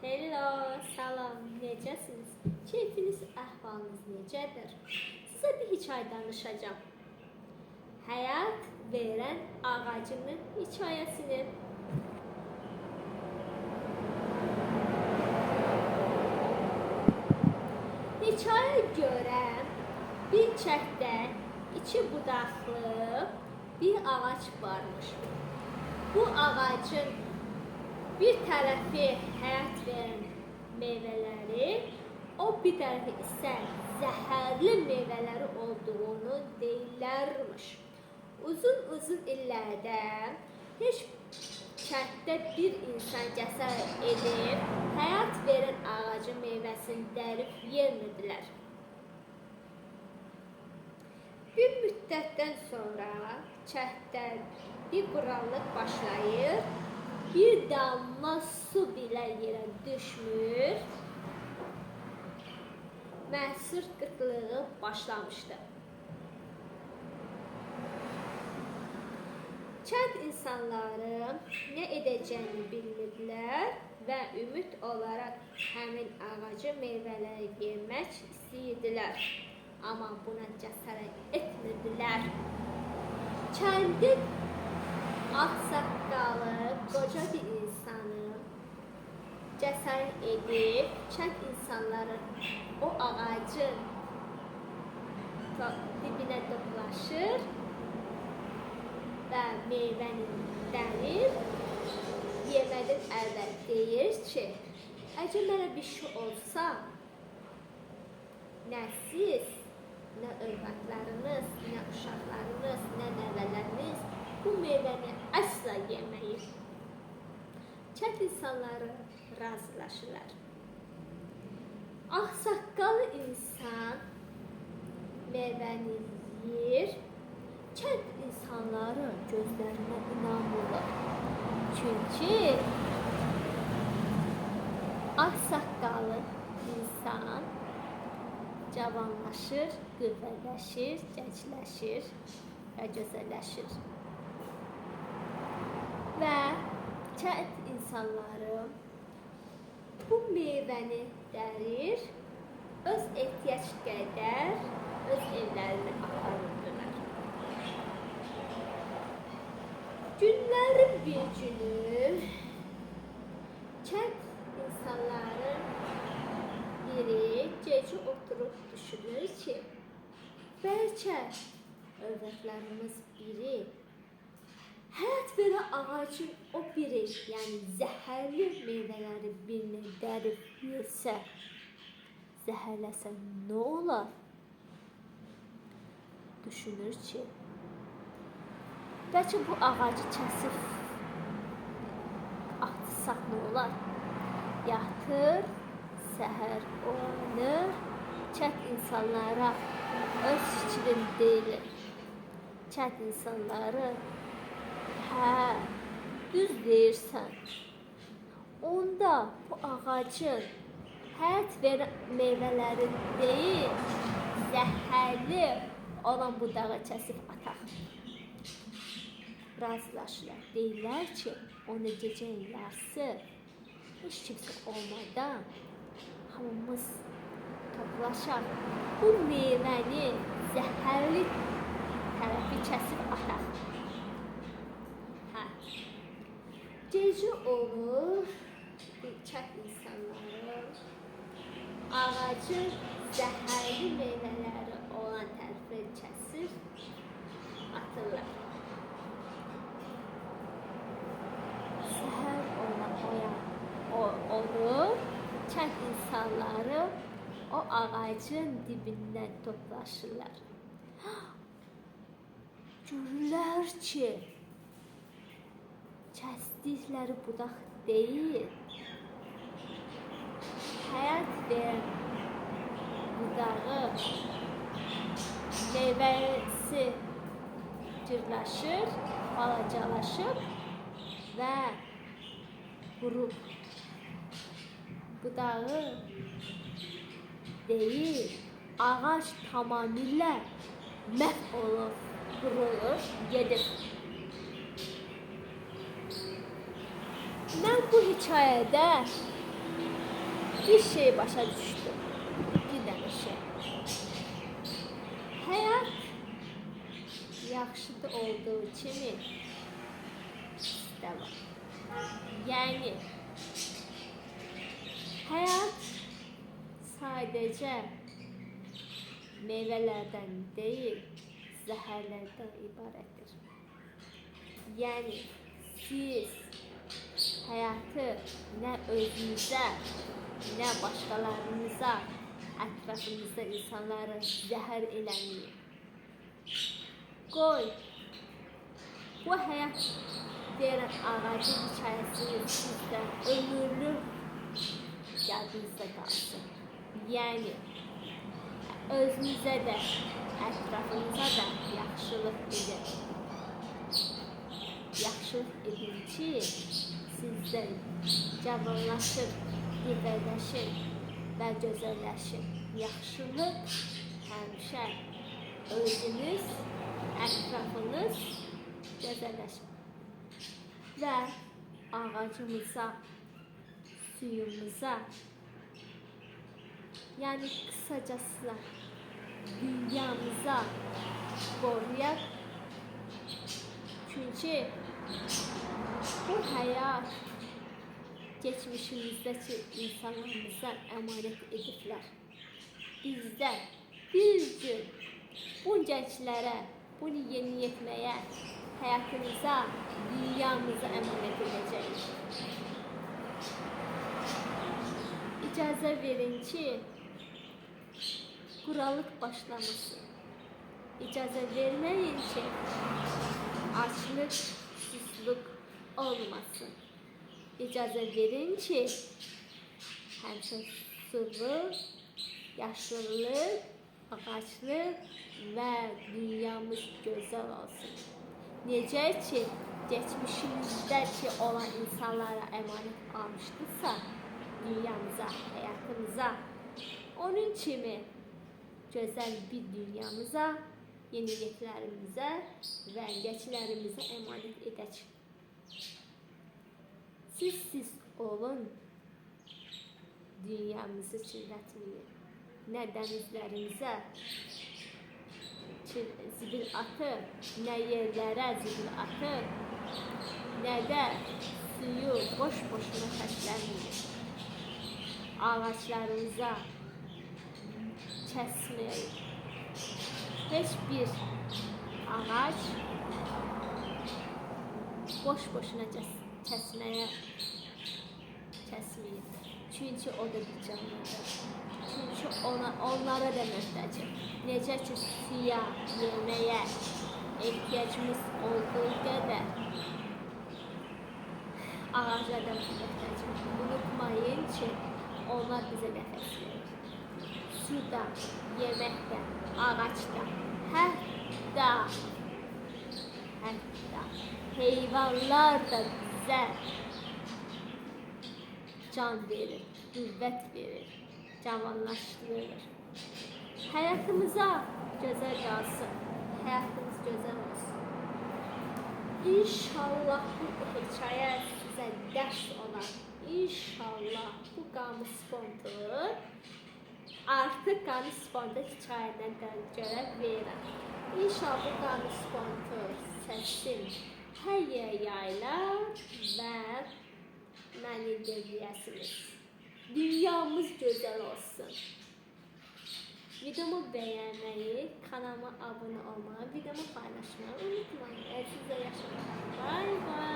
Hello, salam, necəsiniz? Keyfiniz, əhvalınız necədir? Sizə bir hekayə danışacağım. Həyat verən ağacının hekayəsini. Hekayəyə görə bir kənddə iki budaqlı bir ağac varmış. Bu ağacın bir tərəfi həyat verən meyvələri, o bir tərəfi isə zəhərli meyvələri olduğunu deyirlərmiş. Uzun illərdə heç kənddə bir insan cəsarət edib həyat verən ağacın meyvəsini dərib yemədilər. Bir müddətdən sonra kənddə bir quraqlıq başlayır. Bir damla su belə yerə düşmür, məhsul qıtlığı başlamışdı. Kənd insanları nə edəcəyini bilmirdilər və ümid olaraq həmin ağacı meyvələri yemək istəyirdilər. Amma buna cəsarət etmirdilər. Kəndin ağsaqqalı, qoca bir insanı cəsarət edib, kənd insanları o ağacın dibinə toplaşır və meyvəni dənir. Yemədən əvvəl deyir ki, əgər mənə bir şey olsa, nə siz, nə övladlarınız, nə uşaqlarınız, nə nəvələriniz bu meyvəni əsla yeməyin. Kənd insanları razılaşırlar. Ağsaqqalı insan meyvəni yeyir. Kənd insanları gözlərinə inanmırlar. Çünki ağsaqqalı insan cavanlaşır, qüvvələşir, gəncləşir və gözəlləşir. Və kənd insanları bu meyvəni dərir, öz ehtiyac qədər öz evlərinə aparırdılar. Günlərin bir günü kənd insanları biri gecə oturub düşünür ki, bəlkə övladlarımız biri həyat verən ağacın o biri, yəni zəhərli meyvələri birini dərib yesə, zəhərləsə nə olar? Düşünür ki, bəlkə bu ağacı kəsib atsaq nə olar? Yatır, səhər oyanır, kənd insanlara öz fikrini deyir. Kənd insanları, hə, düz deyirsən. Onda bu ağacın həyat verən meyvələri deyil, zəhərli olan budağı kəsib ataq. Razılaşırlar. Deyirlər ki, onu gecənin yarısı heç kimsə olmadan hamımız toplaşaq. Bu meyvəni zəhərli tərəfi kəsib ataq. Gecə olur, kənd insanları ağacın zəhərli meyvələri olan tərəfi kəsir, atırlar. Səhər olur, kənd insanları o ağacın dibindən toplaşırlar. Görürlər ki, kəsdikləri budaq deyil, həyat verən budağı meyvəsi cırlaşır, balacalaşır və qurub. Budağı deyil, ağac tamamilə məhv olur, qurulur, gedir. Mən bu hekayədə bir şey başa düşdüm. Bir dənə şey. Həyat yaxşı da olduğu kimi pis də var. Yəni həyat sadəcə meyvələrdən deyil, zəhərlərdən ibarətdir. Yəni siz həyatı nə özünüzə, nə başqalarınıza, ətrafınızda insanları zəhər eləməyin. Qoy bu həyat deyilən ağacın hikayəsini sizdə ömürlük yadınızda qalsın. Yəni özünüzə də, ətrafınıza da yaxşılıq edin. Yaxşılıq edin ki, sizdən cavanlaşın, qüvvələşin və gözəlləşin. Yaxşılıq həmişə özünüz, ətrafınız gözəlləşin. Və ağacımıza, suyumuza, yəni qısacası dünyamıza qoruyaq. Çünki bu həyat geçmişimizdəki insanlarımıza əmanət ediblər. Bizdə bir gün bu gənclərə bunu yeni etməyə, həyatımıza, dünyamıza əmanət edəcəyik. İcazə verin ki, quralıq başlamasın. İcazə verməyin ki, açlıq, susluq olmasın. İcazə verin ki, həmişə sulluq, yaşıllıq, ağaclıq və dünyamız gözəl olsun. Necə ki, geçmişimizdəki olan insanlara əmanət almışdısa, dünyamıza, həyatımıza, onun kimi gözəl bir dünyamıza, yeniliklərimizə və gənclərimizə əmanət edək. Siz olun, dünyamızı kirlətməyin. Nə dənizlərimizə zibil atır, nə yerlərə zibil atır, nə də suyu boş-boşuna xərcləməyin. Ağaçlarımıza kəsməyin. Heç bir ağac boş-boşuna kəsməyin. Çünki o da bir canlıdır. Çünki onlara da möhtəcik. Necə ki suya, yeməyə ehtiyacımız olduğu qədər ağaca da möhtəcik. Unutmayın ki, onlar bizə nəfəs verir. Suda, yeməkdə, ağacda, hətta heyvanlar da bizə can verir, qüvvət verir, cavanlaşdırır. Həyatımıza gözəl qalsın, həyatımız gözəl olsun. İnşallah bu hekayə sizə dərs olar. İnşallah bu qamus fondu artıq qamus fondu hekayədən görə verirəm. İnşallah bu qamus fondu səsin hər yerə yayılar və məni dinləyəsiniz. Dünyamız gözəl olsun. Videomu beğenmeyi, kanalıma abone olmayı, videomu paylaşmayı unutmayın. Size yaşamayın. Bye bye.